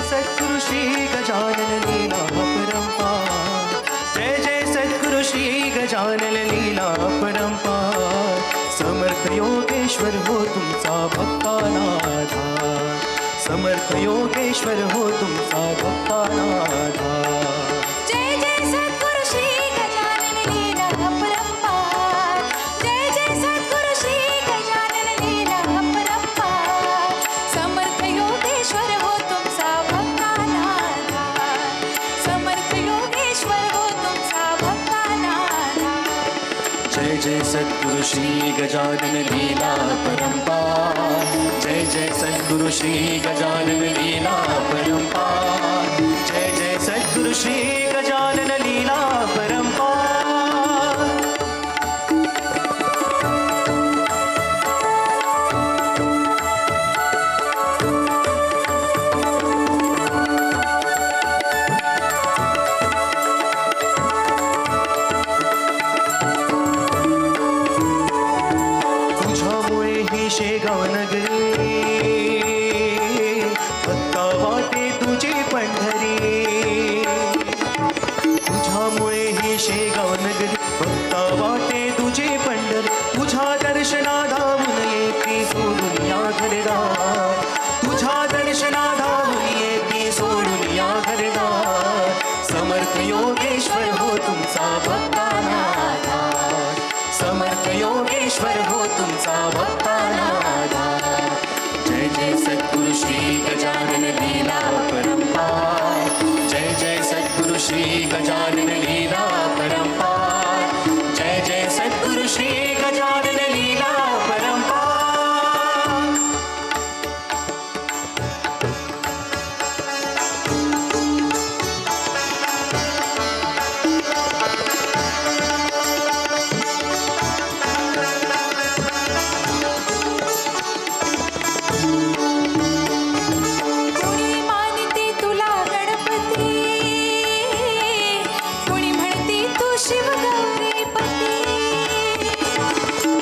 सद्गुरु श्री गजानन लीला परंपार। जय जय सद्गुरु श्री गजानन लीला परंपार। समर्थ योगेश्वर हो तुमचा भक्तांना आधार। समर्थ योगेश्वर हो तुमचा भक्तांना आधार। जय जय सद्गुरु श्री गजानन लीला परंपार। जय जय सद्गुरु श्री गजानन लीला परंपार। समर्थ योगेश्वर हो तुमचा भक्तांना आधार। समर्थ योगेश्वर हो तुमचा भक्तांना आधार। जय जय सद्गुरु श्री गजानन लीला परंपार। जय जय सद्गुरु श्री गजानन लीला परंपार। जय जय सद्गुरु श्री गजानन लीला परंपार। तुझ्यामुळे ही शेगाव नगरी भक्ता वाटे तुझी पंढरी। तुझ्यामुळे ही शेगाव नगरी भक्ता वाटे तुझी पंढरी। तुझ्या दर्शना धावून येती सोडून या घरदार। तुझ्या दर्शना धावून येती सोडून या घरदार। समर्थ योगेश्वर हो तुमचा भक्तांना आधार। समर्थ योगेश्वर हो तुमचा भक्तांना आधार। जय जय सद्गुरु श्री गजानन लीला परंपार। जय जय सद्गुरु श्री गजानन लीला परंपार। जय जय सद्गुरु श्री गजानन लीला परंपार। कुणी मानते तुला गणपती, कुणी म्हणते तू शिवगौरीपती।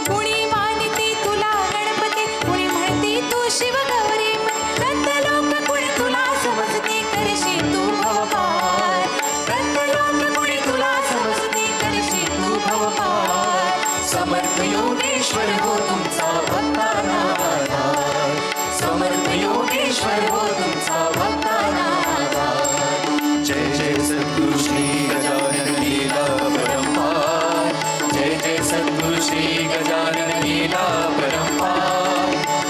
कुणी मानते तुला गणपती, कुणी म्हणते तू शिवगौरीपती। रत्नलोक कुणी तुला समजते करशी तू भवपार। रत्नलोक कुणी तुला समजते करशी तू भवपार। समर्थ योगेश्वर हो तुमचा भक्तांना आधार। समर्थ योगेश्वर हो तुमचा भक्तांना आधार। जय जय सद्गुरु श्री गजानन लीला परंपार। जय जय सद्गुरु श्री गजानन लीला परंपार।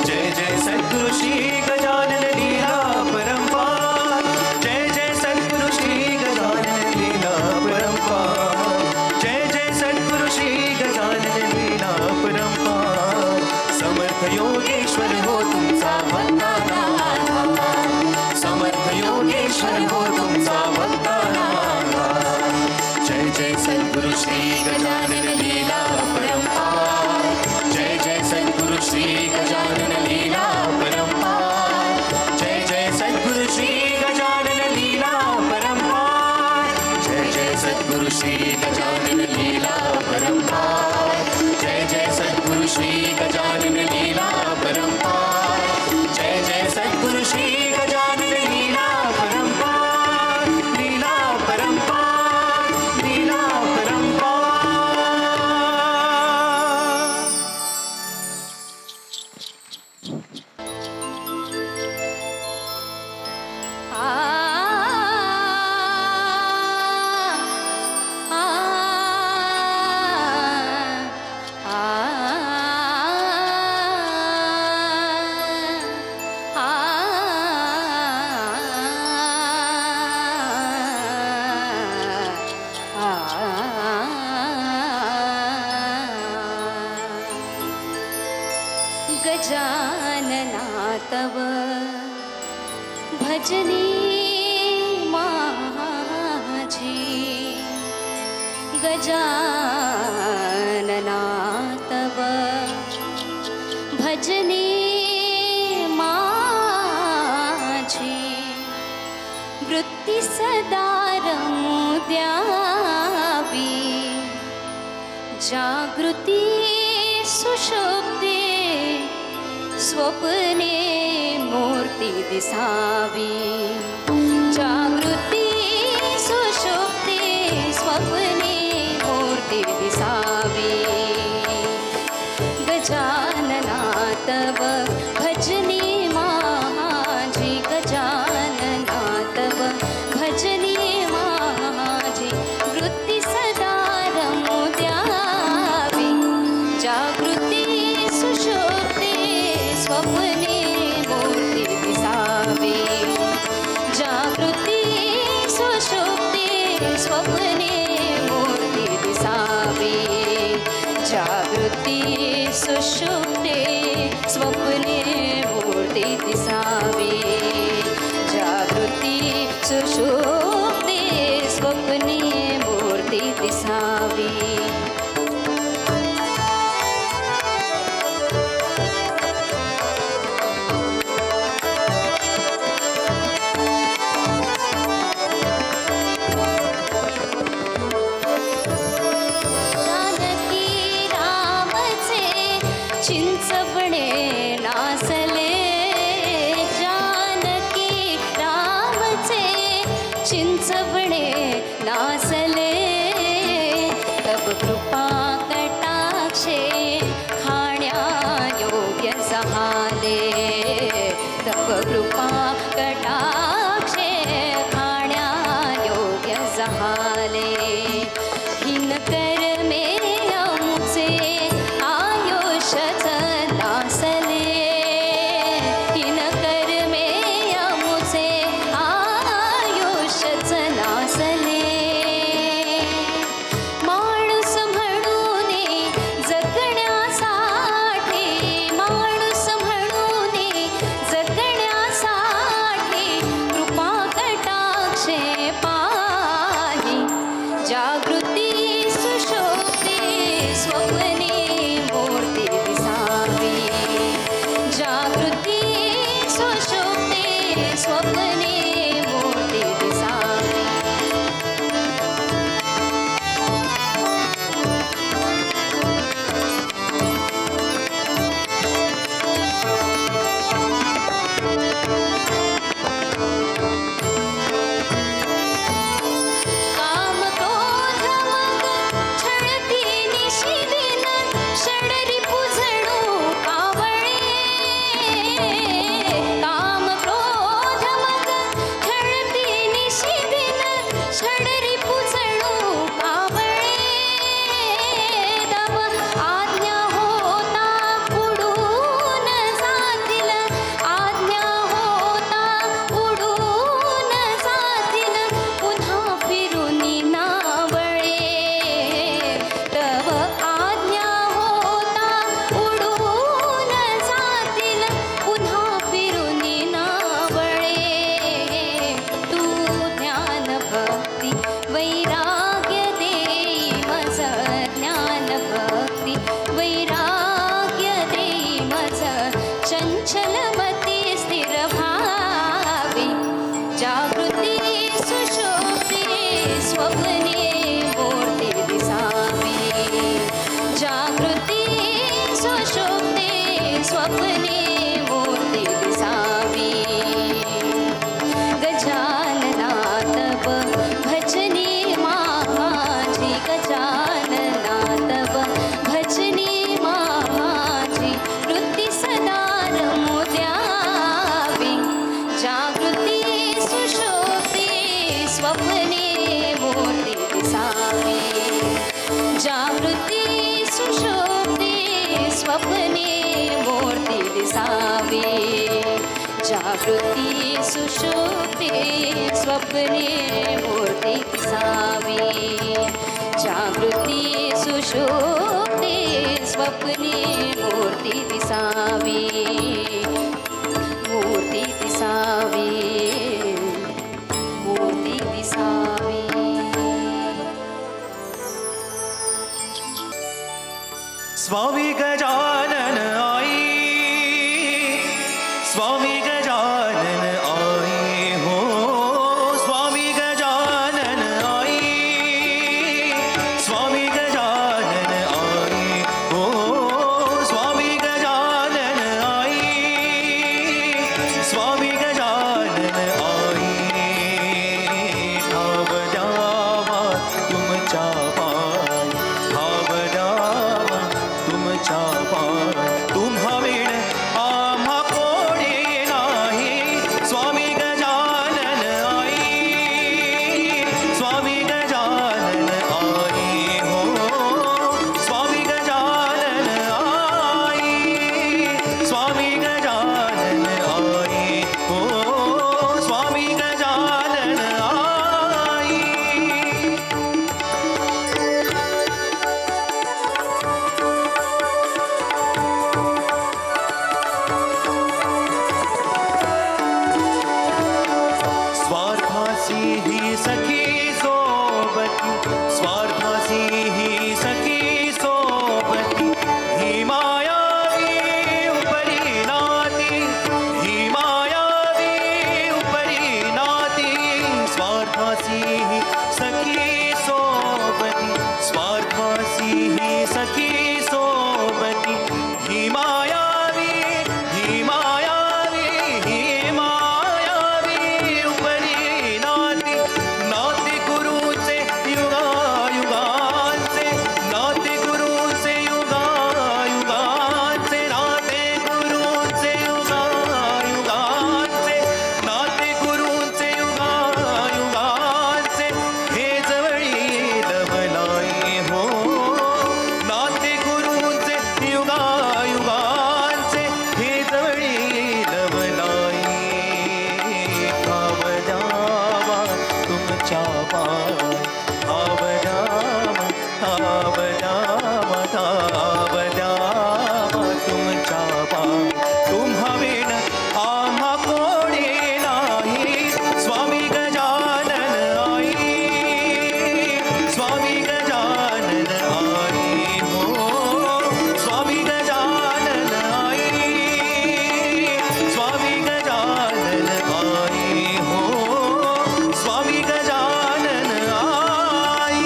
जय जय सद्गुरु श्री गजानन लीला परंपार। जय जय सद्गुरु श्री गजानन लीला परंपार। जय जय सद्गुरु श्री गजानन लीला परंपार। समर्थ योगेश्वर हो तुमचा भक्तांना आधार। समर्थ योगेश्वर हो तुमचा भक्तांना आधार। जय जय सद्गुरु श्री गजानन लीला परंपार। जय जय सद्गुरु श्री गजानन लीला परंपार। जय जय सद्गुरु श्री गजानन लीला परंपार। जय जय सद्गुरु श्री गजानन लीला परंपार। जय जय सद्गुरु श्री गजानन लीला परंपार। जय जय सद्गुरु श्री गजानन लीला परंपार। लीला परंपार। लीला परंपार। आ आ गजानना तव भजनी माझी। गजानना तव भजनी माझी। वृत्ती सदा रमू द्यावी, जागृती सुषुप्ती स्वप्ने मूर्ती दिसावी। जागृती सुषुप्ती स्वप्ने मूर्ती दिसावी गजानना तव भजनी माझी गजानना तव भजनी माझी वृत्ती सदा रमू द्यावी जागृती सुषुप्ती स्वप्ने मूर्ती दिसावी जागृती सुषुप्ती स्वप्ने मूर्ती दिसावी जागृती सुषुप्ते स्वप्ने मूर्ती दिसावी जागृती सुषुप्ते स्वप्ने मूर्ती दिसावी चिंचवणे नासले जानकी रामचे चिंचवणे नासले तब कृपा कटाक्षे खाण्या योग्य सहाले तब कृपा कटाक्षे खाण्या योग्य सहाले हिन कर मे अमुचे आयुष्यच नासले हिन कर मे अमुचे आयुष्यच नासले माणूस म्हणून जगण्यासाठी माणूस म्हणून जगण्यासाठी कृपा कटाक्षे पाही जागृती सुषुप्ती स्वप्ने मूर्ती दिसावी जागृती सुषुप्ती स्वप्ने मूर्ती दिसावी काम क्रोध मग छळती निशिदिन षडरी पुजणू कावळे काम क्रोध मग छळती निशिदिन षडरी पुजणू कावळे तव आज्ञा होता उडून जातील आज्ञा होता उडून जातील पुन्हा फिरून नावळे तव आज्ञा होता उडून जातील पुन्हा फिरून नावळे तू ज्ञान भक्ती वैराग्य देई मज ज्ञान भक्ती वैराग्य देई मज चंचलमती स्थिर भावी जागृती सुषुप्ती स्वप्ने मूर्ती दिसावी जागृती सुषुप्ती स्वप्ने मूर्ती दिसावी गजानना तव भजनी माझी गजानना तव भजनी माझी वृत्ती सदा रमू द्यावी जागृती सुषुप्ती स्वप्ने मूर्ती दिसावी जागृती सुषुप्ती स्वप्ने मूर्ती दिसावी जागृती सुषुप्ती स्वप्ने मूर्ती दिसावी जागृती सुषुप्ती स्वप्ने मूर्ती दिसावी मूर्ती दिसावी मूर्ती दिसावी स्वामी गजानन आई स्वामी गजानन आई हो स्वामी गजानन आई स्वामी गजानन आई हो स्वामी गजानन आई सखी सोबती स्वार्थासी ही सखी सोबती ही मायावी उपरी नाती ही मायावी उपरी नाती स्वार्थासी ही सखी सोबती स्वार्थासी ही सखी सोबती ही मायावी ही मायावी ही मायावी उपरी नाती नाती गुरुचे युगायुगांचे नाते गुरुचे युगायुगांचे नाते गुरुचे युगायुगांचे नाते गुरुचे युगायुगांचे हे जवळी लवलाई हो नाते गुरुचे युगायुगांचे हे जवळी लवलाई भाव द्यावा तुमच्या पाय भाव द्यावा भाव द्यावा भाव द्यावा तुमच्या पाय तुम्हा विण आम्हा कोणी नाही स्वामी गजानन आई स्वामी गजानन आई हो स्वामी गजानन आई स्वामी गजानन आई हो स्वामी गजानन आई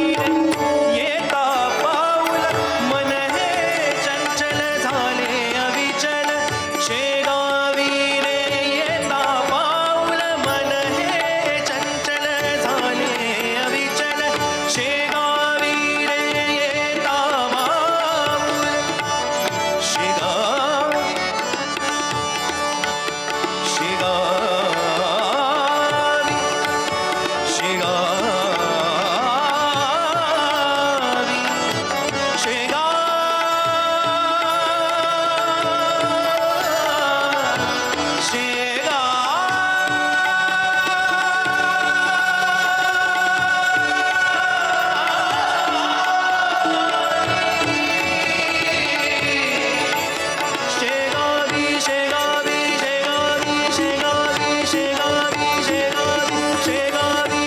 येता पाऊल मन हे चंचल झाले अविचल शेगावी रे येता पाऊल मन हे चंचल झाले अविचल शेगावी रे येता पाऊल शेगावी शेगावी शेगावी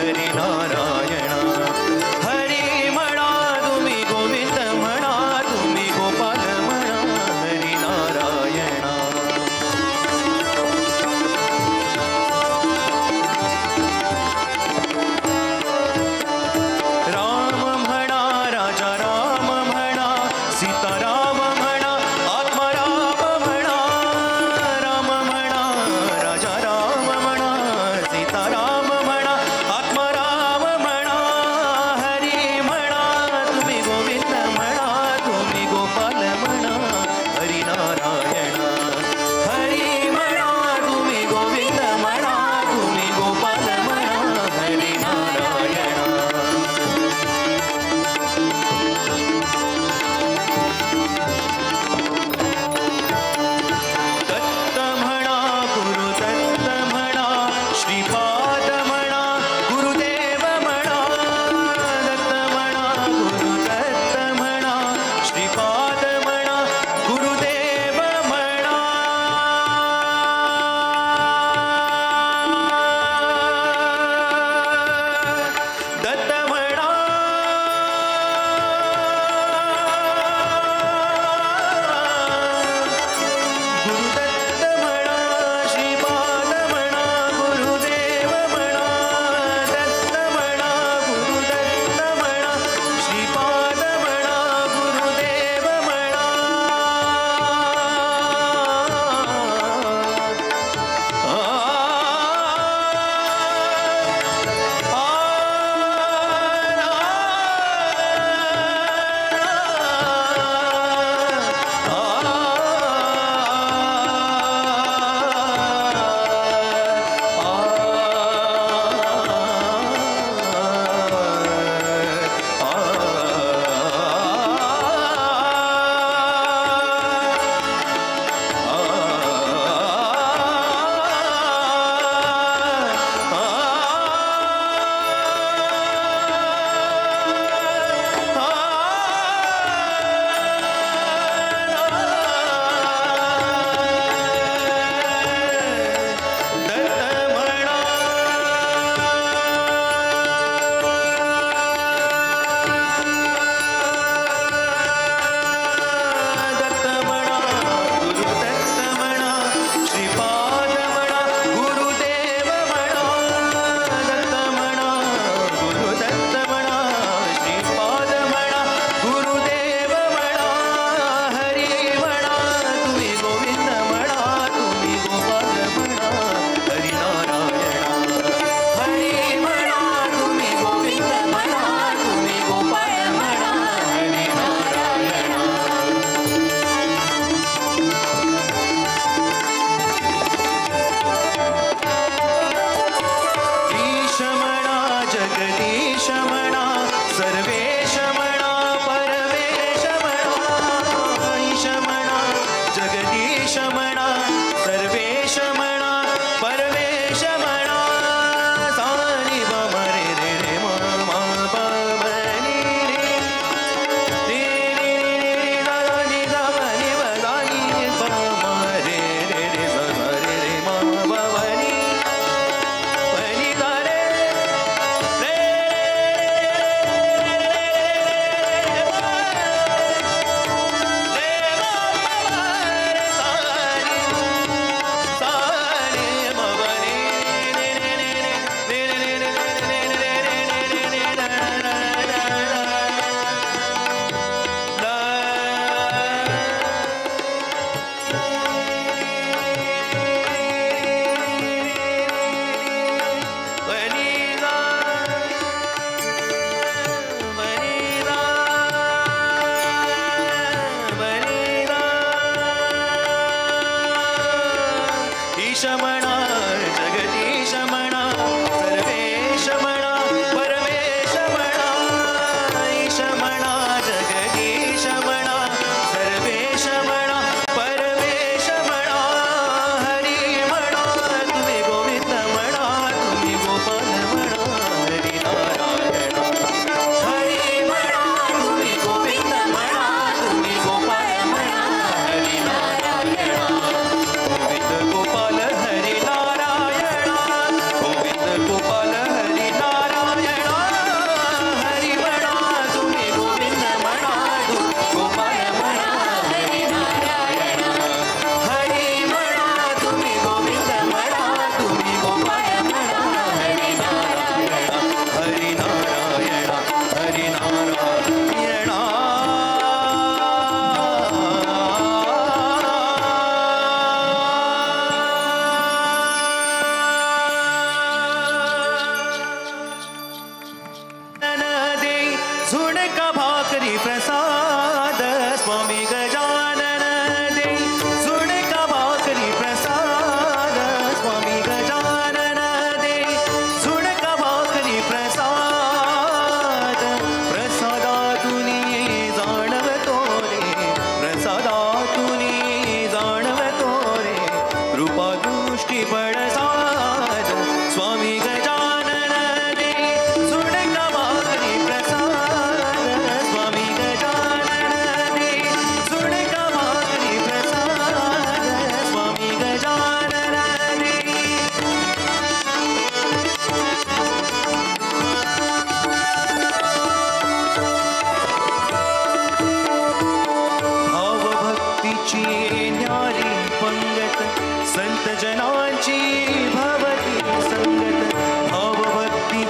हरी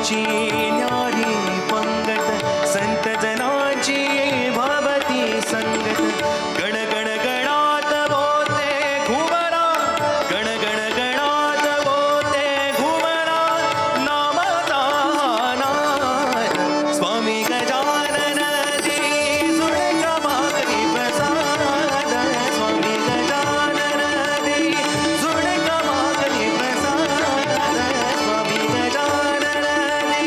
तुमची न्यारी पंगत संत जनाची भवती संगत गण गण गणात बोते घुमरा गण गण गणात बोते घुमरा नामता नाद स्वामी गजानन जी सुणका भाकरी प्रसाद स्वामी गजानन जी सुणका भाकरी प्रसाद स्वामी गजानन जी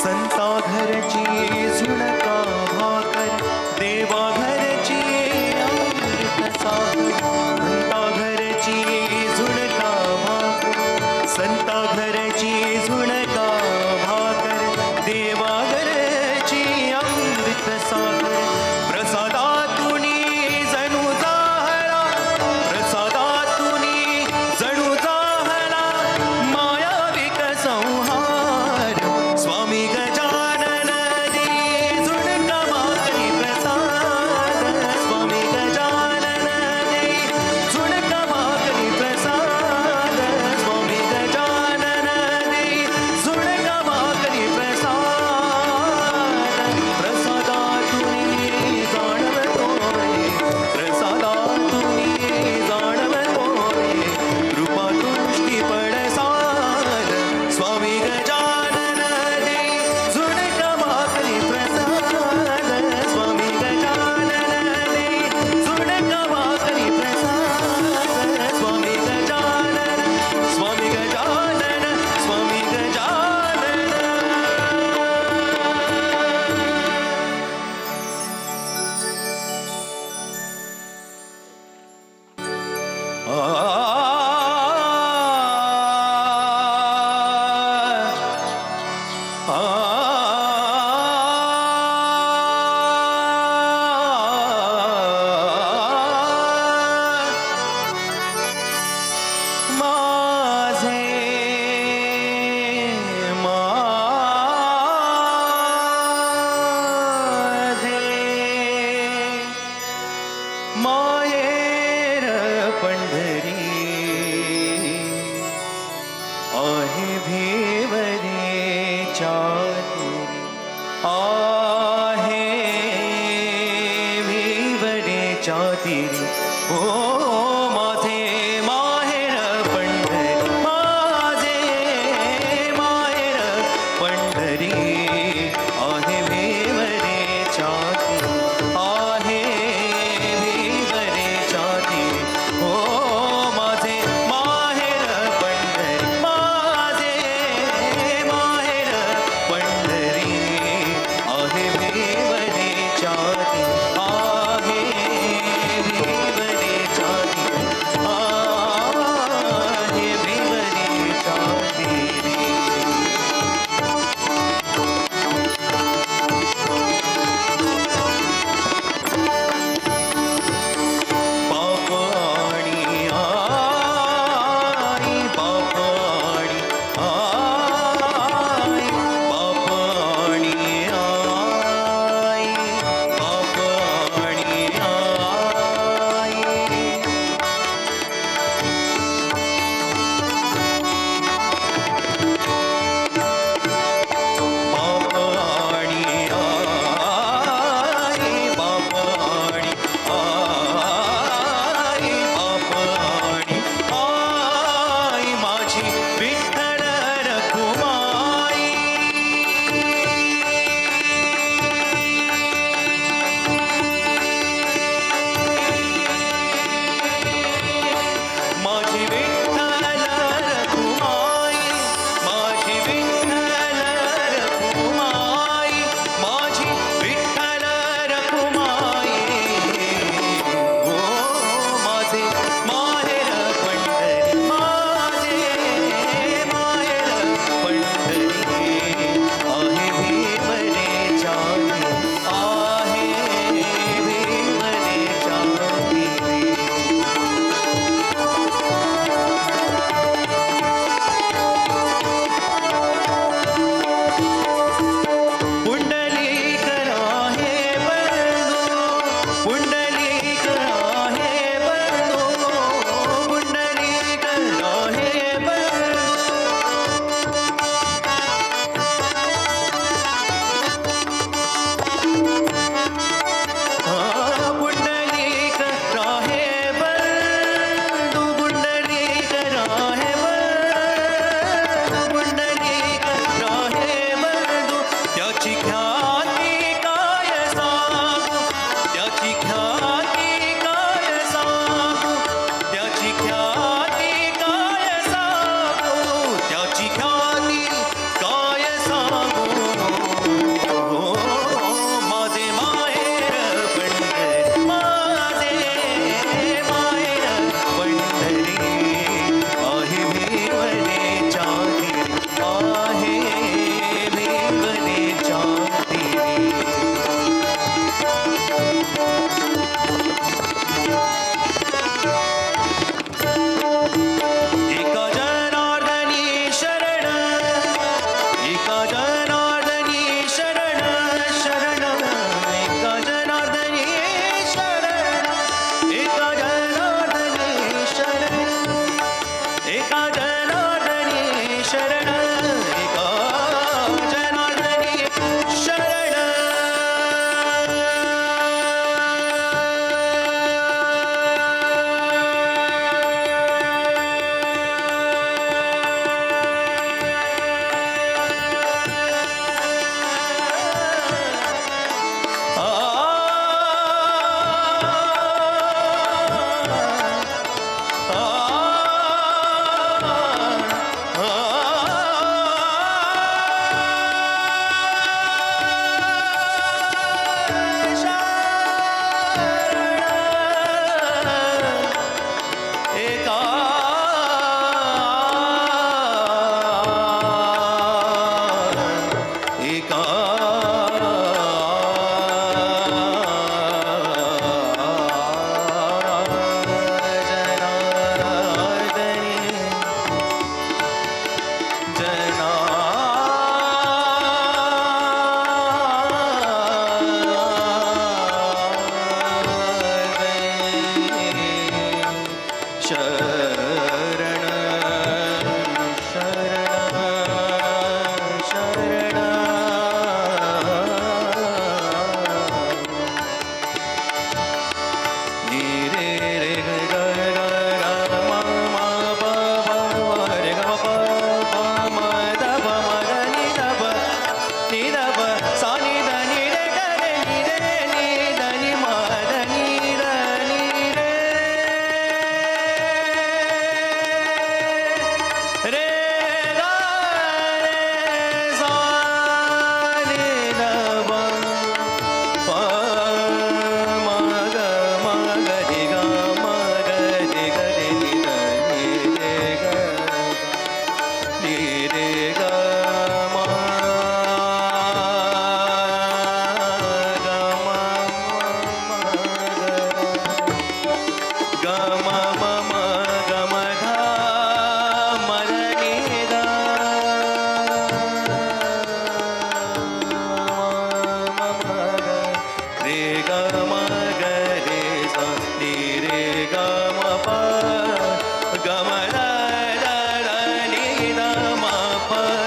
संता घरची झुणका भाकर देवा घरची अमृत सागर संता घरची झुणका भाकर संता घरची झुणका भाकर देवा घरची अमृत सागर प्रसादातुनी जणू जाहला प्रसादातुनी जणू जाहला मायाविक संहार स्वामी गजानन जी झुणका भाकरी प्रसाद स्वामी गजानन जी झुणका भाकरी प्रसाद स्वामी गजानन जी झुणका भाकरी प्रसाद प्रसादातुनी जाणवतो रे प्रसादातुनी जाणवतो रे कृपा दृष्टी पडसाद स्वामी गजानन जी झुणका भाकरी प्रसाद स्वामी गजानन जी झुणका भाकरी प्रसाद स्वामी गजानन स्वामी गजानन स्वामी गजानन माझे माझे माहेर पंढरी आहे भेवरेच्या तिरी आहे भेवरेच्या तिरी ओ माझे माहेर पंढरी माझे माहेर पंढरी आहे भेवरेच्या तिरी आहे भेवरेच्या तिरी ओ माझे माहेर पंढरी माझे माहेर पंढरी बाप